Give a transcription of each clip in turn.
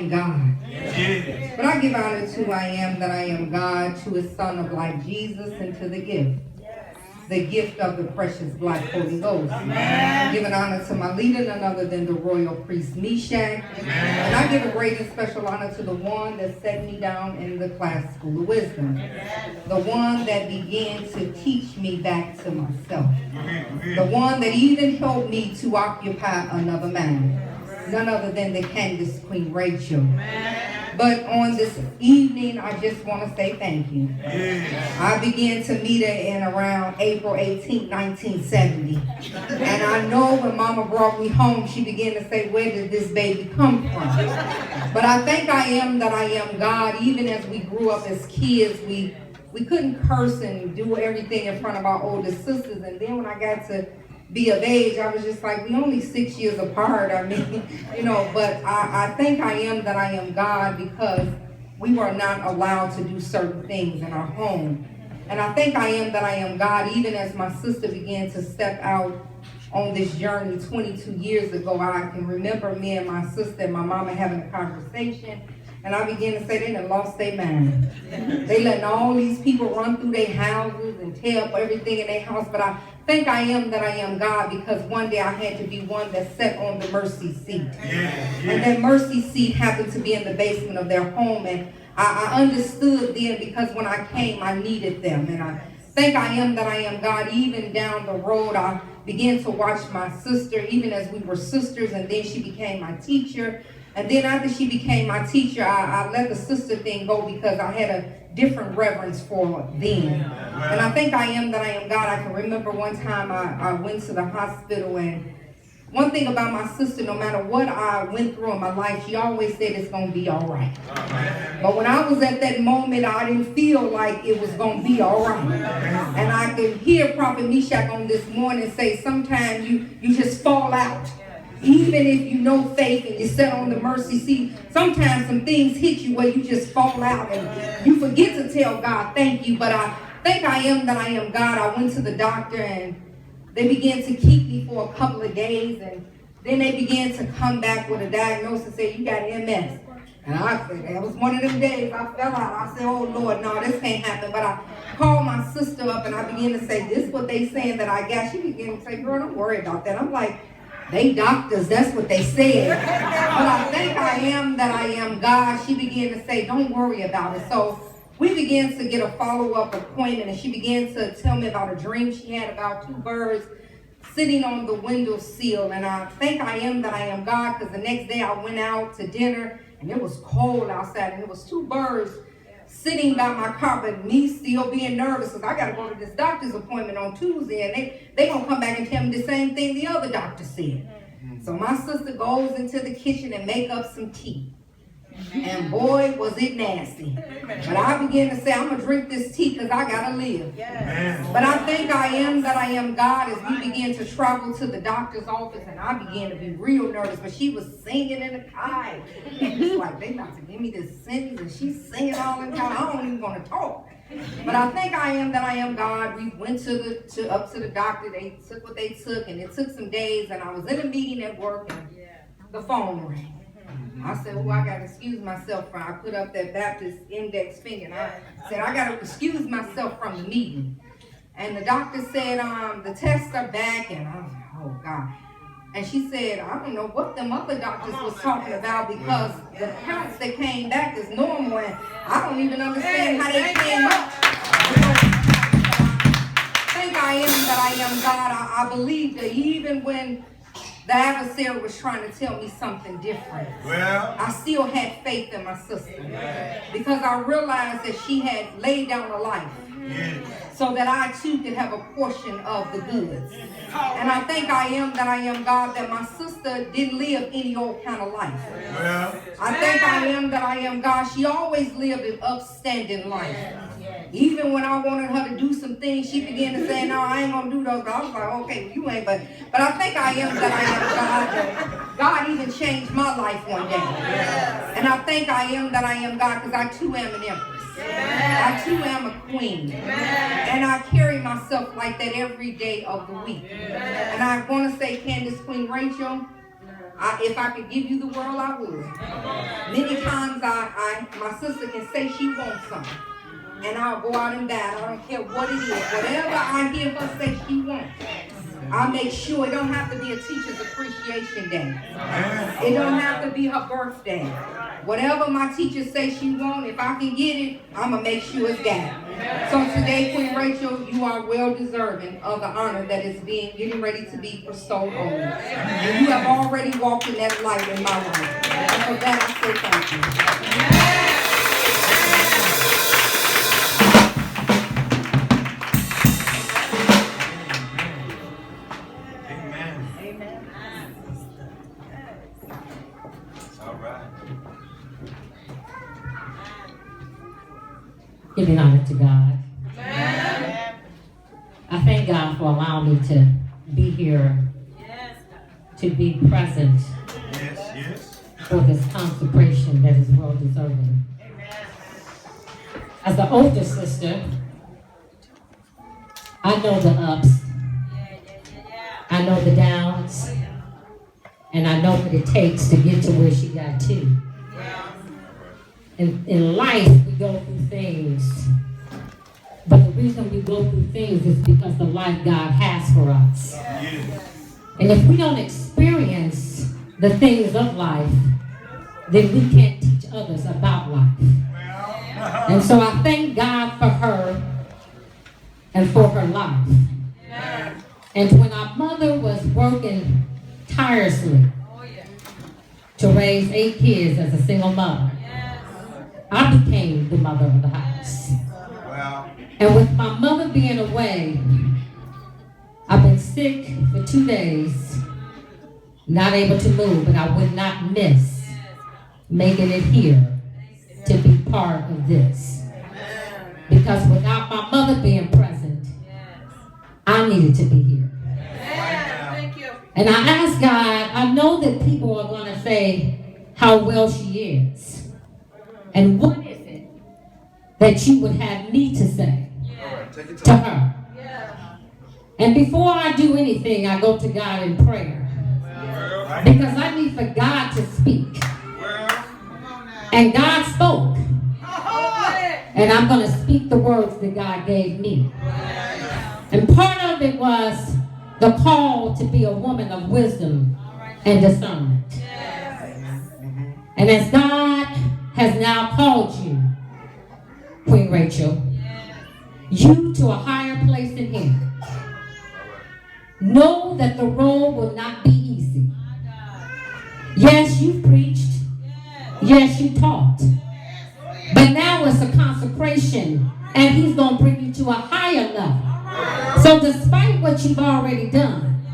God. Yes. But I give honor to I am that I am God, to his Son of life, Jesus, and to the gift of the precious black Holy Ghost. Amen. Giving honor to my leader, none other than the royal priest Meshach. And I give a great and special honor to the one that set me down in the class school of wisdom. The one that began to teach me back to myself. The one that even helped me to occupy another man. None other than the Candace Queen Rachel. But on this evening, I just want to say thank you. I began to meet her in around April 18, 1970. And I know when Mama brought me home, she began to say, where did this baby come from? But I think I am that I am God. Even as we grew up as kids, we couldn't curse and do everything in front of our older sisters. And then when I got to be of age, I was just like, we only 6 years apart. I mean, but I think I am that I am God because we were not allowed to do certain things in our home. And I think I am that I am God even as my sister began to step out on this journey 22 years ago. I can remember me and my sister and my mama having a conversation. And I began to say they done lost their mind. They letting all these people run through their houses and tear up everything in their house. But I think I am that I am God because one day I had to be one that sat on the mercy seat. And that mercy seat happened to be in the basement of their home. And I understood then because when I came, I needed them. And I think I am that I am God. Even down the road, I began to watch my sister, even as we were sisters, and then she became my teacher. And then after she became my teacher, I let the sister thing go because I had a different reverence for them. And I think I am that I am God. I can remember one time I went to the hospital, and one thing about my sister, no matter what I went through in my life, she always said it's going to be all right. But when I was at that moment, I didn't feel like it was going to be all right. And I could hear Prophet Meshach on this morning say sometimes you just fall out. Even if you know faith and you sit on the mercy seat, sometimes some things hit you where you just fall out and you forget to tell God thank you. But I think I am that I am God. I went to the doctor and they began to keep me for a couple of days, and then they began to come back with a diagnosis and say, you got MS. And I said, that was one of them days I fell out. I said, oh Lord, no, this can't happen. But I called my sister up and I began to say, this is what they saying that I got. She began to say, girl, don't worry about that. I'm like, they doctors, that's what they said. But I think I am that I am God. She began to say, don't worry about it. So we began to get a follow-up appointment, and she began to tell me about a dream she had about two birds sitting on the windowsill. And I think I am that I am God because the next day I went out to dinner and it was cold outside, and it was two birds sitting by my car, but me still being nervous because I got to go to this doctor's appointment on Tuesday, and they going to come back and tell me the same thing the other doctor said. So my sister goes into the kitchen and make up some tea. And boy, was it nasty. But I began to say, I'm going to drink this tea because I got to live. But I think I am that I am God as we began to travel to the doctor's office, and I began to be real nervous. But she was singing in the car. And it's like, they about to give me this sentence, and she's singing all in the car. I don't even want to talk. But I think I am that I am God. We went up to the doctor. They took what they took, and it took some days. And I was in a meeting at work, and the phone rang. I said, I got to excuse myself from, I put up that Baptist index finger, and I said, I got to excuse myself from the meeting. And the doctor said, the tests are back, and I was like, oh God. And she said, I don't know what them other doctors was talking about because the counts that came back is normal, and I don't even understand how they came up. I think I am that I am God. I believe that even when the adversary was trying to tell me something different, I still had faith in my sister because I realized that she had laid down a life so that I too could have a portion of the goods. And I think I am that I am God, that my sister didn't live any old kind of life. I think I am that I am God. She always lived an upstanding life. Even when I wanted her to do some things, she began to say, no, I ain't going to do those. I was like, okay, well, you ain't. But I think I am that I am God. God even changed my life one day. And I think I am that I am God because I too am an empress. I too am a queen. And I carry myself like that every day of the week. And I want to say, Candace, Queen Rachel, If I could give you the world, I would. Many times my sister can say she wants something, and I'll go out and buy it. I don't care what it is. Whatever I hear her say she wants, I'll make sure it don't have to be a teacher's appreciation day. It don't have to be her birthday. Whatever my teacher says she wants, if I can get it, I'm going to make sure it's got it. So today, Queen Rachel, you are well deserving of the honor that is getting ready to be bestowed on you. And you have already walked in that light in my life. And for that, I say thank you. Giving honor to God. Amen. I thank God for allowing me to be here, to be present for this consecration that is well deserving. As the older sister, I know the ups, I know the downs, and I know what it takes to get to where she got to. In life, we go through things, but the reason we go through things is because the life God has for us. And if we don't experience the things of life, then we can't teach others about life. And so I thank God for her and for her life. And when our mother was working tirelessly to raise 8 kids as a single mother, I became the mother of the house. Wow. And with my mother being away, I've been sick for 2 days, not able to move, but I would not miss making it here to be part of this. Because without my mother being present, I needed to be here. And I asked God, I know that people are going to say how well she is. And what is it that you would have me to say to her? And before I do anything, I go to God in prayer. Because I need for God to speak. And God spoke. And I'm going to speak the words that God gave me. And part of it was the call to be a woman of wisdom and discernment. And as God has now called you, Queen Rachel, you to a higher place in Him. Know that the road will not be easy. Yes, you preached. Yes, you taught. But now it's a consecration, and He's going to bring you to a higher level. So despite what you've already done,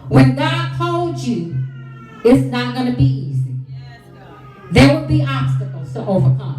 when God called you, it's not going to be easy. There will be obstacles to overcome.